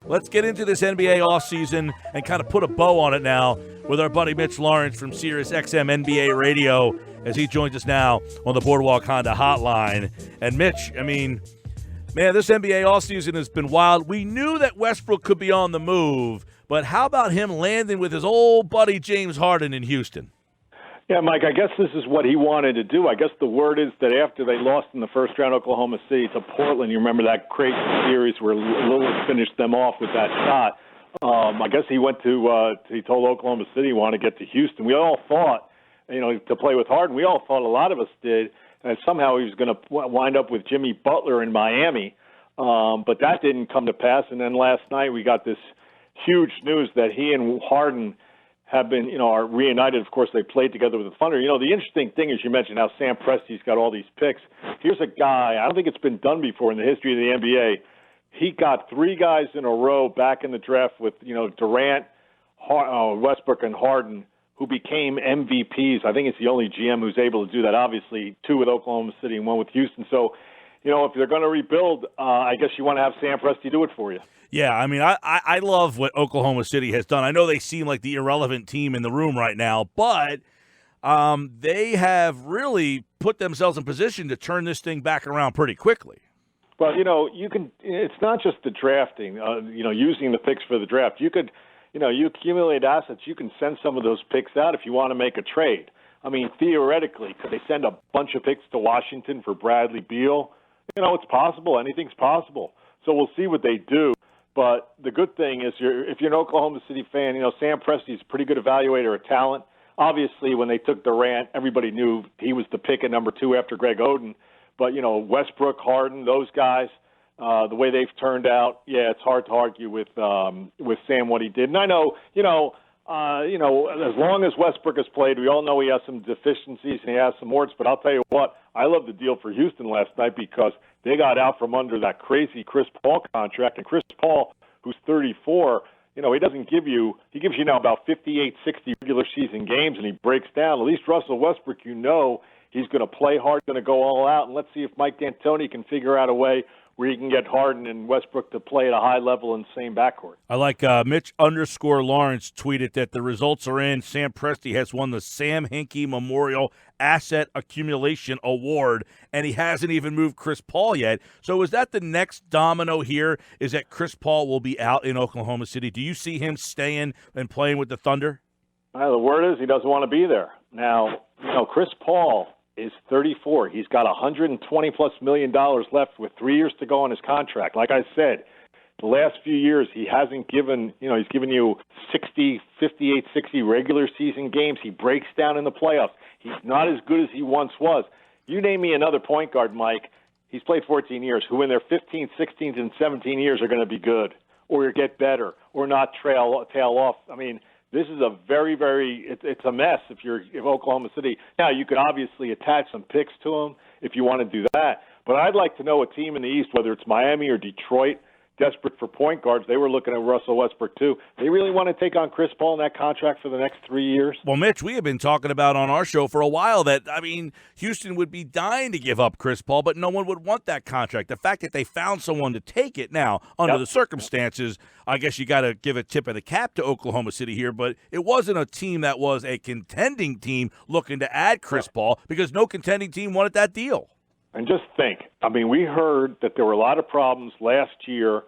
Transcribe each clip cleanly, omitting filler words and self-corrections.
let's get into this NBA offseason and kind of put a bow on it now with our buddy Mitch Lawrence from SiriusXM NBA Radio as he joins us now on the Boardwalk Honda Hotline. And Mitch, I mean, man, this NBA offseason has been wild. We knew that Westbrook could be on the move, but how about him landing with his old buddy James Harden in Houston? Yeah, Mike, I guess this is what he wanted to do. I guess the word is that after they lost in the first round Oklahoma City to Portland, you remember that crazy series where Lillard finished them off with that shot. I guess he went to he told Oklahoma City he wanted to get to Houston. We all thought, to play with Harden, we all thought, a lot of us did, that somehow he was going to wind up with Jimmy Butler in Miami. But that didn't come to pass. And then last night we got this huge news that he and Harden have been, are reunited. Of course, they played together with the Thunder. The interesting thing is you mentioned how Sam Presti's got all these picks. Here's a guy, I don't think it's been done before in the history of the NBA. He got three guys in a row back in the draft with, Durant, Westbrook, and Harden, who became MVPs. I think it's the only GM who's able to do that. Obviously, two with Oklahoma City and one with Houston. So, if they're going to rebuild, I guess you want to have Sam Presti do it for you. Yeah, I mean, I love what Oklahoma City has done. I know they seem like the irrelevant team in the room right now, but they have really put themselves in position to turn this thing back around pretty quickly. Well, you can. It's not just the drafting. Using the picks for the draft. You could, you accumulate assets. You can send some of those picks out if you want to make a trade. I mean, theoretically, could they send a bunch of picks to Washington for Bradley Beal? It's possible. Anything's possible. So we'll see what they do. But the good thing is, if you're an Oklahoma City fan, Sam Presti's a pretty good evaluator of talent. Obviously, when they took Durant, everybody knew he was the pick at number 2 after Greg Oden. But, Westbrook, Harden, those guys, the way they've turned out, yeah, it's hard to argue with Sam what he did. And I know, as long as Westbrook has played, we all know he has some deficiencies and he has some warts. But I'll tell you what, I love the deal for Houston last night because they got out from under that crazy Chris Paul contract. And Chris Paul, who's 34, he doesn't give you – he gives you now about 58, 60 regular season games, and he breaks down. At least Russell Westbrook, he's going to play hard, going to go all out. And let's see if Mike D'Antoni can figure out a way where he can get Harden and Westbrook to play at a high level in the same backcourt. I like Mitch_Lawrence tweeted that the results are in. Sam Presti has won the Sam Hinkie Memorial Asset Accumulation Award, and he hasn't even moved Chris Paul yet. So is that the next domino here, is that Chris Paul will be out in Oklahoma City? Do you see him staying and playing with the Thunder? The word is he doesn't want to be there. Now, Chris Paul is 34. He's got $120+ million left with 3 years to go on his contract. Like I said, the last few years he hasn't given, he's given you 60, 58, 60 regular season games. He breaks down in the playoffs. He's not as good as he once was. You name me another point guard, Mike, he's played 14 years, who in their 15th, 16th, and 17 years are going to be good or get better or not tail off. I mean, this is a very, very – it's a mess if Oklahoma City. Now, you could obviously attach some picks to them if you want to do that. But I'd like to know a team in the East, whether it's Miami or Detroit, desperate for point guards. They were looking at Russell Westbrook, too. They really want to take on Chris Paul in that contract for the next 3 years? Well, Mitch, we have been talking about on our show for a while that, Houston would be dying to give up Chris Paul, but no one would want that contract. The fact that they found someone to take it now, under the circumstances, I guess you got to give a tip of the cap to Oklahoma City here, but it wasn't a team that was a contending team looking to add Chris Paul because no contending team wanted that deal. And just think, we heard that there were a lot of problems last year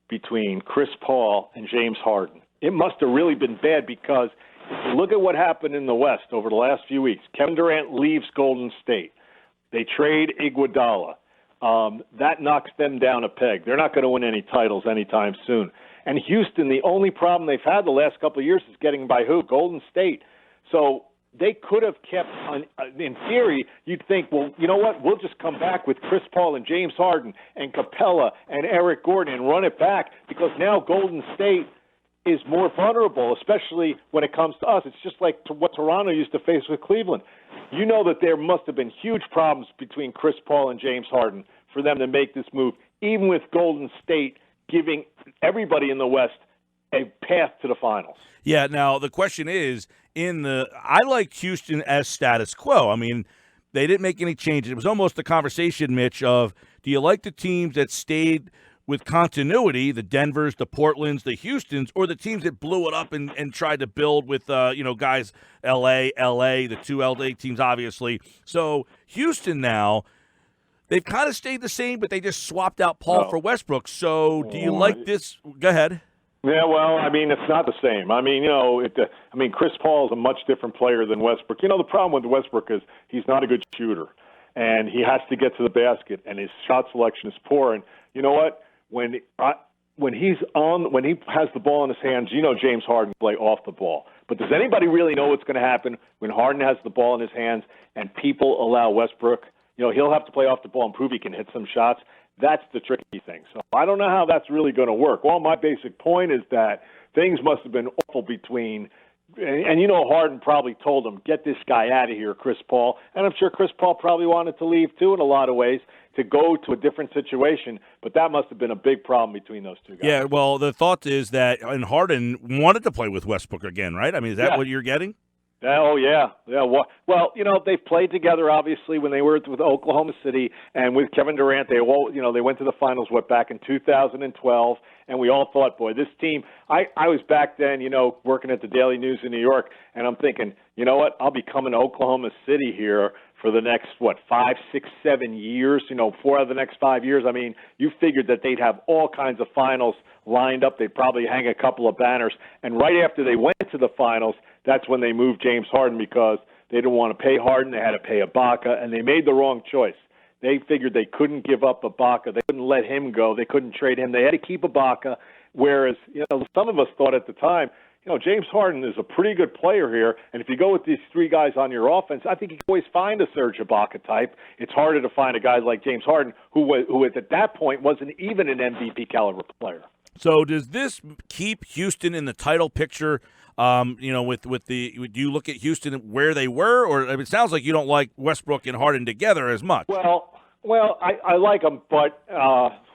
between Chris Paul and James Harden. It must have really been bad because if you look at what happened in the West over the last few weeks, Kevin Durant leaves Golden State. They trade Iguodala. That knocks them down a peg. They're not going to win any titles anytime soon. And Houston, the only problem they've had the last couple of years is getting by who? Golden State. So they could have kept, in theory, you'd think, well, you know what, we'll just come back with Chris Paul and James Harden and Capella and Eric Gordon and run it back because now Golden State is more vulnerable, especially when it comes to us. It's just like what Toronto used to face with Cleveland. You know that there must have been huge problems between Chris Paul and James Harden for them to make this move, even with Golden State giving everybody in the West a path to the finals. Yeah, now the question is, I like Houston as status quo. They didn't make any changes. It was almost a conversation, Mitch, of do you like the teams that stayed with continuity, the Denvers, the Portlands, the Houstons, or the teams that blew it up and tried to build with, guys, LA, the two LA teams, obviously. So Houston now, they've kind of stayed the same, but they just swapped out Paul for Westbrook. So do you like this? Go ahead. Yeah, well, I mean, it's not the same. I mean, Chris Paul is a much different player than Westbrook. The problem with Westbrook is he's not a good shooter, and he has to get to the basket, and his shot selection is poor. And you know what? When he has the ball in his hands, James Harden can play off the ball. But does anybody really know what's going to happen when Harden has the ball in his hands and people allow Westbrook? He'll have to play off the ball and prove he can hit some shots. That's the tricky thing. So I don't know how that's really going to work. Well, my basic point is that things must have been awful between and Harden probably told him, get this guy out of here, Chris Paul. And I'm sure Chris Paul probably wanted to leave, too, in a lot of ways, to go to a different situation. But that must have been a big problem between those two guys. Yeah, well, the thought is that Harden wanted to play with Westbrook again, right? I mean, is that what you're getting? Oh, yeah. Well, they've played together, obviously, when they were with Oklahoma City and with Kevin Durant. They went to the finals, back in 2012, and we all thought, boy, this team – I was back then, working at the Daily News in New York, and I'm thinking, you know what, I'll be coming to Oklahoma City here for the next, 5, 6, 7 years, 4 out of the next 5 years. I mean, you figured that they'd have all kinds of finals lined up. They'd probably hang a couple of banners. And right after they went to the finals, that's when they moved James Harden because they didn't want to pay Harden. They had to pay Ibaka, and they made the wrong choice. They figured they couldn't give up Ibaka. They couldn't let him go. They couldn't trade him. They had to keep Ibaka, whereas some of us thought at the time, James Harden is a pretty good player here, and if you go with these three guys on your offense, I think you can always find a Serge Ibaka type. It's harder to find a guy like James Harden who at that point wasn't even an MVP caliber player. So does this keep Houston in the title picture? Do you look at Houston where they were, or it sounds like you don't like Westbrook and Harden together as much. Well, I like them, but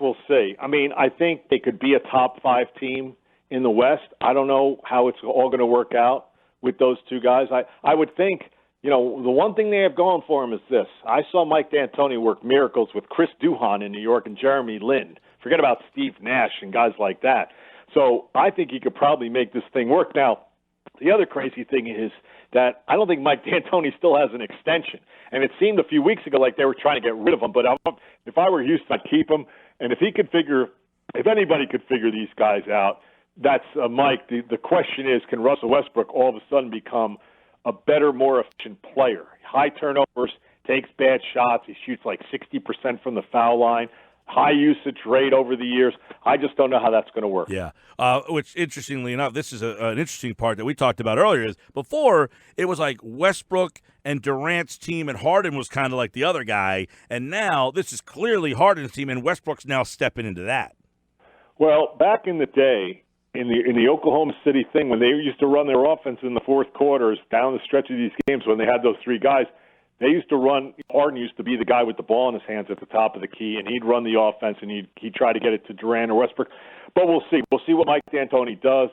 we'll see. I mean, I think they could be a top 5 team in the West. I don't know how it's all going to work out with those two guys. I would think, the one thing they have going for them is this. I saw Mike D'Antoni work miracles with Chris Duhon in New York and Jeremy Lin. Forget about Steve Nash and guys like that. So I think he could probably make this thing work. Now, the other crazy thing is that I don't think Mike D'Antoni still has an extension. And it seemed a few weeks ago like they were trying to get rid of him. But if I were Houston, I'd keep him. And if anybody could figure these guys out, that's Mike. The question is, can Russell Westbrook all of a sudden become a better, more efficient player? High turnovers, takes bad shots. He shoots like 60% from the foul line. High usage rate over the years. I just don't know how that's going to work. Yeah, which, interestingly enough, this is an interesting part that we talked about earlier. Is before it was like Westbrook and Durant's team, and Harden was kind of like the other guy, and now this is clearly Harden's team, and Westbrook's now stepping into that. Well, back in the day, in the Oklahoma City thing, when they used to run their offense in the fourth quarters down the stretch of these games, when they had those three guys. They used to run. Harden used to be the guy with the ball in his hands at the top of the key, and he'd run the offense, and he'd try to get it to Durant or Westbrook. But we'll see. We'll see what Mike D'Antoni does.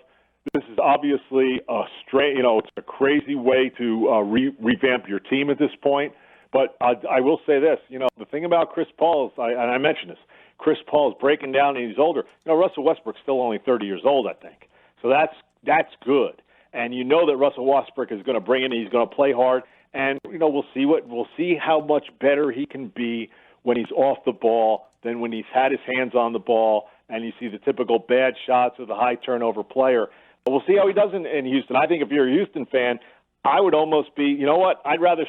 This is obviously it's a crazy way to revamp your team at this point. But I will say this. The thing about Chris Paul is, and I mentioned this, Chris Paul is breaking down, and he's older. Russell Westbrook's still only 30 years old, I think. So that's good. And that Russell Westbrook is going to bring in. He's going to play hard. And we'll see how much better he can be when he's off the ball than when he's had his hands on the ball and you see the typical bad shots of the high turnover player. But we'll see how he does in Houston. I think if you're a Houston fan, I would almost be, I'd rather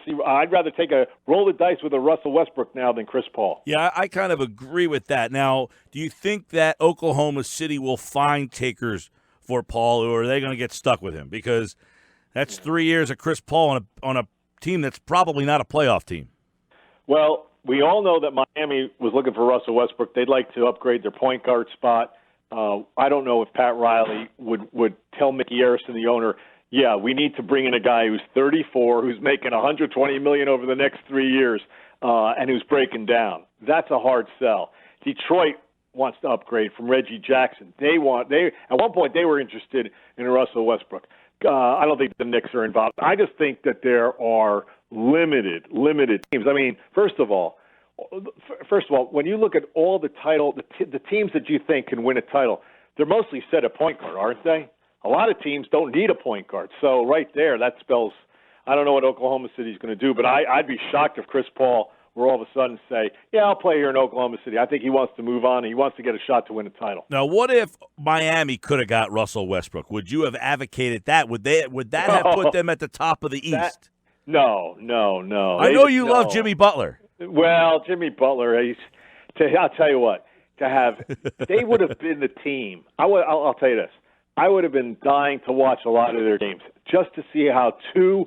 take a roll the dice with a Russell Westbrook now than Chris Paul. Yeah, I kind of agree with that. Now, do you think that Oklahoma City will find takers for Paul, or are they going to get stuck with him? Because that's 3 years of Chris Paul on a team that's probably not a playoff team. Well, we all know that Miami was looking for Russell Westbrook. They'd like to upgrade their point guard spot. I don't know if Pat Riley would tell Mickey Arison, the owner, yeah, we need to bring in a guy who's 34, who's making $120 million over the next 3 years, and who's breaking down. That's a hard sell. Detroit wants to upgrade from Reggie Jackson. At one point they were interested in Russell Westbrook. I don't think the Knicks are involved. I just think that there are limited teams. I mean, first of all, first of all, when you look at all the the teams that you think can win a title, they're mostly set at point guard, aren't they? A lot of teams don't need a point guard. So right there, that spells, I don't know what Oklahoma City's going to do, but I'd be shocked if Chris Paul were all of a sudden say, yeah, I'll play here in Oklahoma City. I think he wants to move on, and he wants to get a shot to win a title. Now, what if Miami could have got Russell Westbrook? Would you have advocated that? Would that have put them at the top of the East? No. I know you love Jimmy Butler. Well, Jimmy Butler, I'll tell you what, they would have been the team. I'll tell you this. I would have been dying to watch a lot of their games just to see how two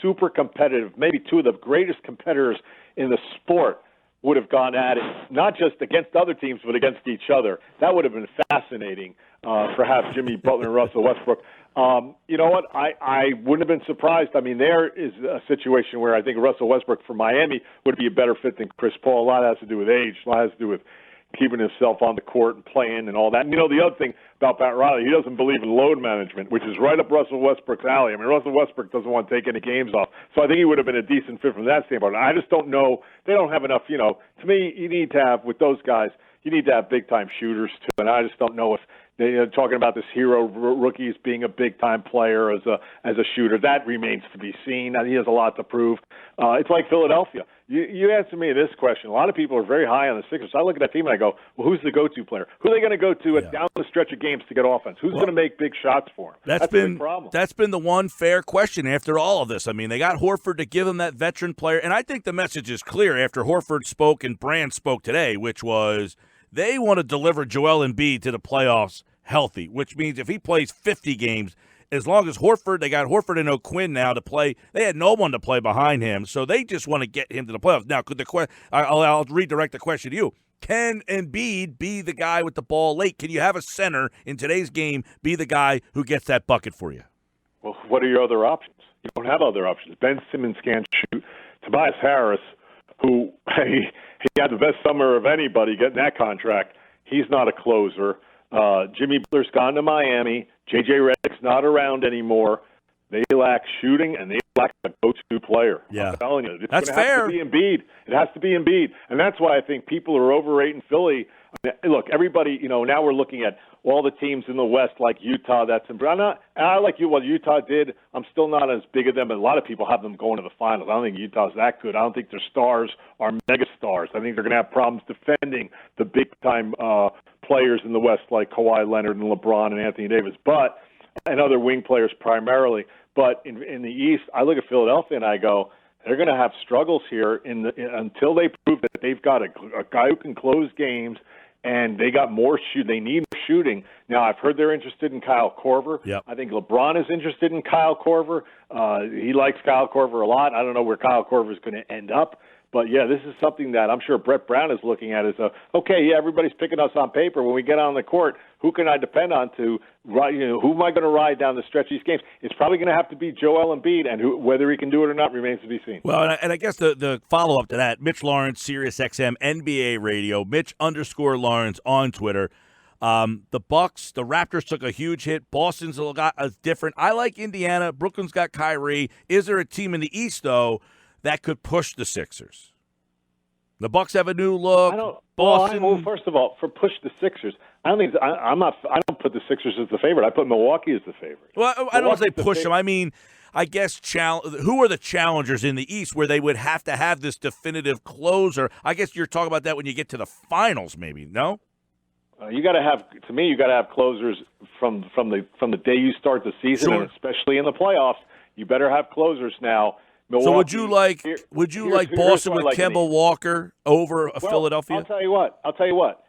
super competitive, maybe two of the greatest competitors in the sport would have gone at it, not just against other teams, but against each other. That would have been fascinating for have Jimmy Butler and Russell Westbrook. You know what? I wouldn't have been surprised. I mean, there is a situation where I think Russell Westbrook for Miami would be a better fit than Chris Paul. A lot has to do with age. A lot has to do with keeping himself on the court and playing and all that. And, you know, the other thing about Pat Riley, he doesn't believe in load management, which is right up Russell Westbrook's alley. I mean, Russell Westbrook doesn't want to take any games off. So I think he would have been a decent fit from that standpoint. I just don't know. They don't have enough, you know. To me, you need to have, with those guys, you need to have big-time shooters, too. And I just don't know if they're talking about this hero rookie as being a big-time player as a shooter. That remains to be seen. He has a lot to prove. It's like Philadelphia. You answer me this question. A lot of people are very high on the Sixers. I look at that team and I go, well, who's the go-to player? Who are they going to go to down the stretch of games to get offense? Who's going to make big shots for them? That's been the problem. That's been the one fair question after all of this. I mean, they got Horford to give them that veteran player, and I think the message is clear after Horford spoke and Brand spoke today, which was they want to deliver Joel Embiid to the playoffs healthy, which means if he plays 50 games, as long as they got Horford and O'Quinn now to play, they had no one to play behind him, so they just want to get him to the playoffs. Now, I'll redirect the question to you. Can Embiid be the guy with the ball late? Can you have a center in today's game be the guy who gets that bucket for you? Well, what are your other options? You don't have other options. Ben Simmons can't shoot. Tobias Harris, who he had the best summer of anybody getting that contract, he's not a closer. Jimmy Butler's gone to Miami. J.J. Redick's not around anymore. They lack shooting, and they lack a go-to player. Yeah. I'm telling you. That's fair. It has to be Embiid. It has to be Embiid. And that's why I think people are overrating Philly. I mean, look, everybody, you know, now we're looking at all the teams in the West like Utah. I like what Utah did. I'm still not as big of them, but a lot of people have them going to the finals. I don't think Utah's that good. I don't think their stars are mega stars. I think they're going to have problems defending the big-time players in the West like Kawhi Leonard and LeBron and Anthony Davis, and other wing players primarily. But in the East, I look at Philadelphia and I go, they're going to have struggles here until they prove that they've got a guy who can close games, and they got more shoot. They need more shooting. Now, I've heard they're interested in Kyle Korver. Yep. I think LeBron is interested in Kyle Korver. He likes Kyle Korver a lot. I don't know where Kyle Korver is going to end up. But, yeah, this is something that I'm sure Brett Brown is looking at as everybody's picking us on paper. When we get on the court, who can I depend on to, who am I going to ride down the stretch of these games? It's probably going to have to be Joel Embiid, and whether he can do it or not remains to be seen. Well, and I guess the follow-up to that, Mitch Lawrence, SiriusXM, NBA Radio, Mitch_Lawrence on Twitter. The Bucks, the Raptors took a huge hit. Boston's got a different. I like Indiana. Brooklyn's got Kyrie. Is there a team in the East, though, that could push the Sixers? The Bucks have a new look. Boston. Well, first of all, for push the Sixers, I don't think I don't put the Sixers as the favorite. I put Milwaukee as the favorite. Well, I don't say push them. I mean, I guess who are the challengers in the East where they would have to have this definitive closer? I guess you're talking about that when you get to the finals, maybe. No. You got to have closers from the day you start the season, sure. And especially in the playoffs. You better have closers now. Milwaukee, so would you like Boston with Kemba Walker over Philadelphia? I'll tell you what.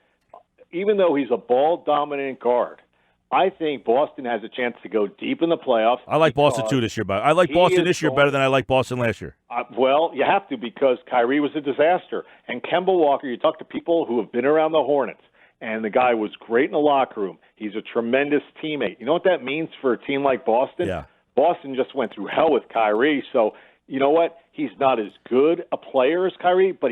Even though he's a ball-dominant guard, I think Boston has a chance to go deep in the playoffs. I like Boston too this year, but I like Boston this year better than I like Boston last year. Well, you have to because Kyrie was a disaster. And Kemba Walker, you talk to people who have been around the Hornets, and the guy was great in the locker room. He's a tremendous teammate. You know what that means for a team like Boston? Yeah. Boston just went through hell with Kyrie, so you know what? He's not as good a player as Kyrie, but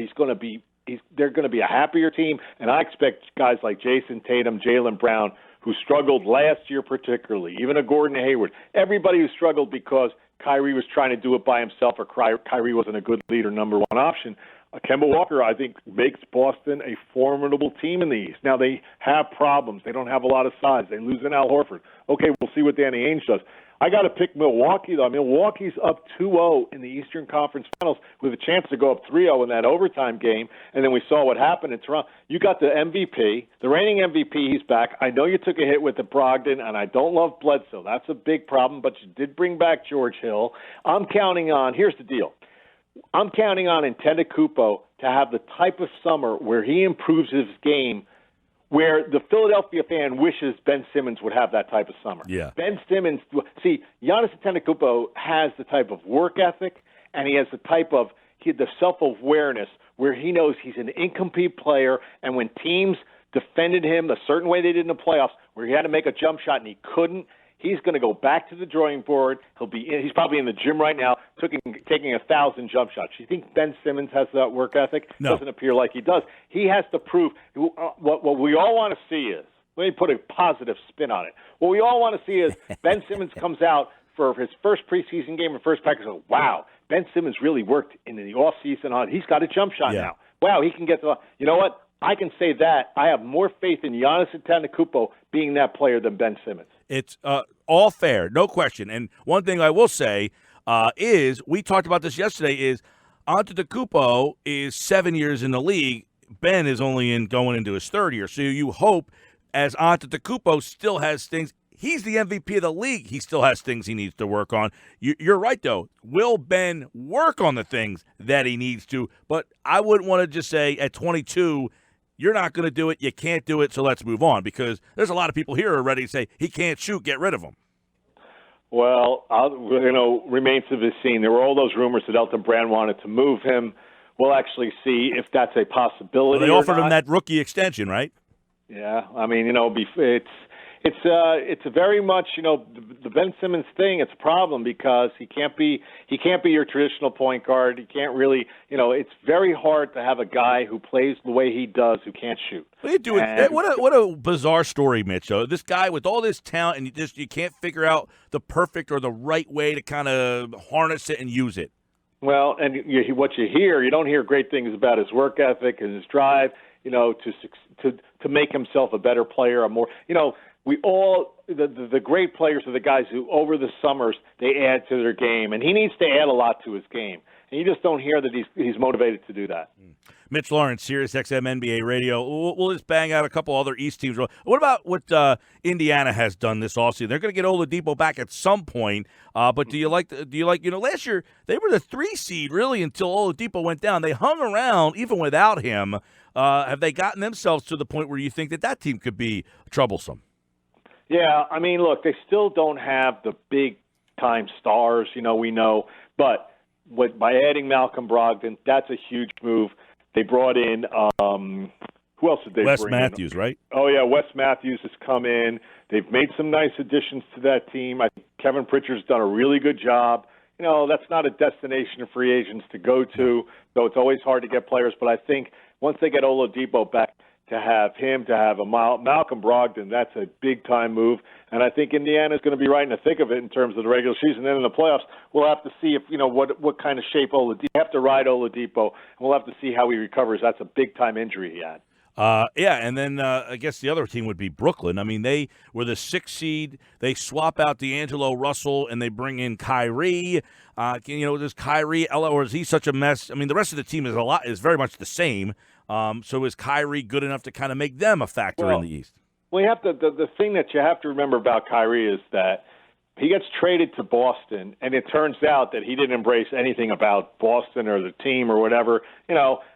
they're going to be a happier team, and I expect guys like Jason Tatum, Jaylen Brown, who struggled last year particularly, even a Gordon Hayward, everybody who struggled because Kyrie was trying to do it by himself or Kyrie wasn't a good leader, number one option. Kemba Walker, I think, makes Boston a formidable team in the East. Now, they have problems. They don't have a lot of size. They lose in Al Horford. Okay, we'll see what Danny Ainge does. I got to pick Milwaukee, though. Milwaukee's up 2-0 in the Eastern Conference Finals with a chance to go up 3-0 in that overtime game, and then we saw what happened in Toronto. You got the MVP, the reigning MVP, he's back. I know you took a hit with the Brogdon, and I don't love Bledsoe. That's a big problem, but you did bring back George Hill. I'm counting on – here's the deal. I'm counting on Antetokounmpo to have the type of summer where he improves his game where the Philadelphia fan wishes Ben Simmons would have that type of summer. Yeah. Ben Simmons, see, Giannis Antetokounmpo has the type of work ethic, and he has the type of the self-awareness where he knows he's an incomplete player, and when teams defended him a certain way they did in the playoffs, where he had to make a jump shot and he couldn't, he's going to go back to the drawing board. He's probably in the gym right now taking 1,000 jump shots. You think Ben Simmons has that work ethic? No. Doesn't appear like he does. He has to prove what we all want to see is, let me put a positive spin on it. What we all want to see is Ben Simmons comes out for his first preseason game and first practice. Wow, Ben Simmons really worked in the offseason. He's got a jump shot now. Wow, he can get the – you know what? I can say that. I have more faith in Giannis Antetokounmpo being that player than Ben Simmons. It's all fair, no question. And one thing I will say is, we talked about this yesterday, is Antetokounmpo is 7 years in the league. Ben is only going into his third year. So you hope, as Antetokounmpo still has things, he's the MVP of the league, he still has things he needs to work on. You're right, though. Will Ben work on the things that he needs to? But I wouldn't want to just say at 22, you're not going to do it, you can't do it, so let's move on, because there's a lot of people here who are ready to say, he can't shoot, get rid of him. Well, remains to be seen. There were all those rumors that Elton Brand wanted to move him. We'll actually see if that's a possibility. Well, they offered him that rookie extension, right? Yeah, it's a very much, the Ben Simmons thing. It's a problem because he can't be your traditional point guard. He can't really, it's very hard to have a guy who plays the way he does who can't shoot. What are you doing? What a bizarre story, Mitch. This guy with all this talent, and you can't figure out the perfect or the right way to kind of harness it and use it. Well, and what you hear, you don't hear great things about his work ethic and his drive, to make himself a better player, we all the great players are the guys who over the summers they add to their game, and he needs to add a lot to his game, and you just don't hear that he's motivated to do that. Mitch Lawrence, SiriusXM NBA Radio. We'll just bang out a couple other East teams. What about what Indiana has done this offseason? They're going to get Oladipo back at some point, but do you like last year they were the 3 seed really until Oladipo went down. They hung around even without him. Have they gotten themselves to the point where you think that team could be troublesome? Yeah, look, they still don't have the big-time stars, we know. But by adding Malcolm Brogdon, that's a huge move. They brought in who else did they Wes bring Matthews, in? right? Oh, yeah, Wes Matthews has come in. They've made some nice additions to that team. I think Kevin Pritchard's done a really good job. That's not a destination of free agents to go to, so it's always hard to get players. But I think once they get Oladipo back, to have a Malcolm Brogdon, that's a big-time move. And I think Indiana's going to be right in the thick of it in terms of the regular season. Then in the playoffs, we'll have to see if, what kind of shape Oladipo. You have to ride Oladipo, and we'll have to see how he recovers. That's a big-time injury he had. And then I guess the other team would be Brooklyn. They were the 6th seed. They swap out D'Angelo Russell, and they bring in Kyrie. Does Kyrie, or is he such a mess? The rest of the team is very much the same. So is Kyrie good enough to kind of make them a factor in the East? Well, the thing that you have to remember about Kyrie is that he gets traded to Boston, and it turns out that he didn't embrace anything about Boston or the team or whatever.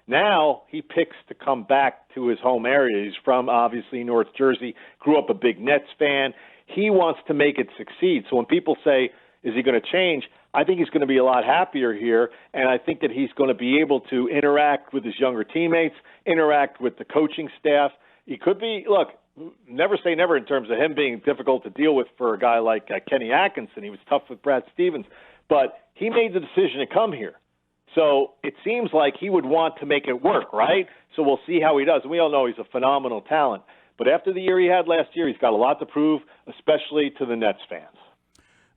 Now he picks to come back to his home area. He's from, obviously, North Jersey, grew up a big Nets fan. He wants to make it succeed. So when people say, is he going to change? I think he's going to be a lot happier here, and I think that he's going to be able to interact with his younger teammates, interact with the coaching staff. He could be, look, never say never in terms of him being difficult to deal with for a guy like Kenny Atkinson. He was tough with Brad Stevens, but he made the decision to come here. So it seems like he would want to make it work, right? So we'll see how he does. And we all know he's a phenomenal talent. But after the year he had last year, he's got a lot to prove, especially to the Nets fans.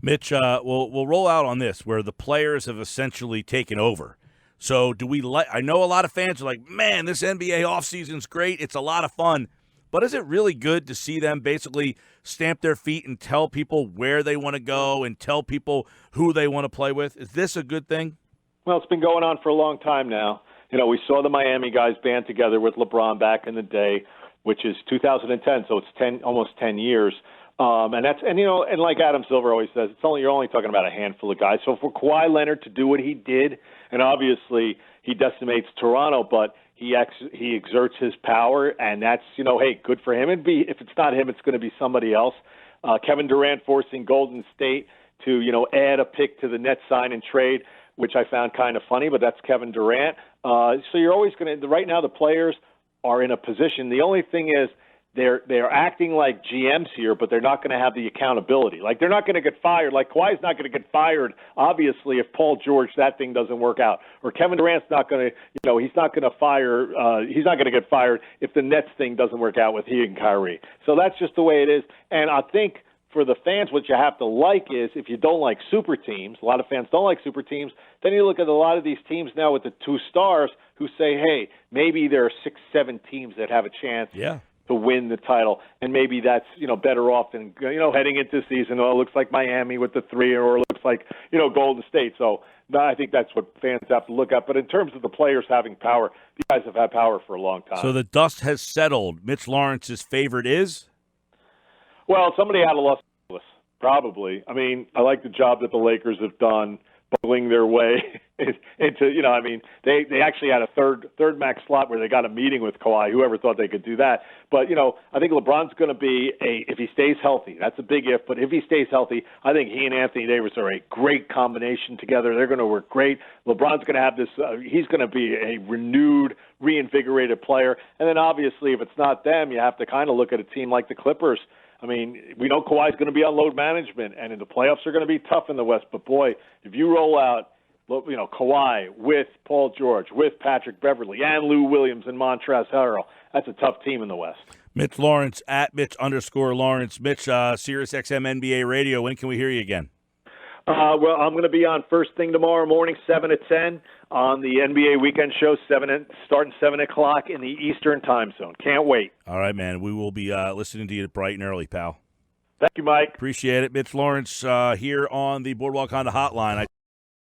Mitch, we'll roll out on this, where the players have essentially taken over. So do we like? I know a lot of fans are like, man, this NBA offseason's great. It's a lot of fun. But is it really good to see them basically stamp their feet and tell people where they want to go and tell people who they want to play with? Is this a good thing? Well, it's been going on for a long time now. We saw the Miami guys band together with LeBron back in the day, which is 2010, so it's almost 10 years. And like Adam Silver always says, you're only talking about a handful of guys. So for Kawhi Leonard to do what he did, and obviously he decimates Toronto, but he exerts his power, and that's, hey, good for him. If it's not him, it's going to be somebody else. Kevin Durant forcing Golden State to, add a pick to the Nets sign and trade, which I found kind of funny, but that's Kevin Durant. So you're always going to – right now the players are in a position. The only thing is they're acting like GMs here, but they're not going to have the accountability. Like, they're not going to get fired. Like, Kawhi's not going to get fired, obviously, if Paul George, that thing doesn't work out. Or Kevin Durant's not going to – he's not going to he's not going to get fired if the Nets thing doesn't work out with he and Kyrie. So that's just the way it is. And I think – for the fans, what you have to like is if you don't like super teams, a lot of fans don't like super teams, then you look at a lot of these teams now with the two stars who say, hey, maybe there are 6-7 teams that have a chance to win the title, and maybe that's, better off than, heading into the season, it looks like Miami with the 3, or it looks like, Golden State. So I think that's what fans have to look at. But in terms of the players having power, these guys have had power for a long time. So the dust has settled. Mitch Lawrence's favorite is? Well, somebody out of Los Angeles, probably. I mean, I like the job that the Lakers have done, bubbling their way into, they actually had a third max slot where they got a meeting with Kawhi. Whoever thought they could do that? But, I think LeBron's going to be if he stays healthy. That's a big if, but if he stays healthy, I think he and Anthony Davis are a great combination together. They're going to work great. LeBron's going to have this, he's going to be a renewed, reinvigorated player. And then obviously if it's not them, you have to kind of look at a team like the Clippers. I mean, we know Kawhi's going to be on load management, and the playoffs are going to be tough in the West. But, boy, if you roll out, Kawhi with Paul George, with Patrick Beverley, and Lou Williams and Montrezl Harrell, that's a tough team in the West. Mitch Lawrence, at Mitch_Lawrence. Mitch, SiriusXM NBA Radio. When can we hear you again? Well, I'm going to be on first thing tomorrow morning, 7 to 10, on the NBA Weekend Show, starting 7 o'clock in the Eastern time zone. Can't wait. All right, man. We will be listening to you bright and early, pal. Thank you, Mike. Appreciate it. Mitch Lawrence here on the Boardwalk Honda Hotline.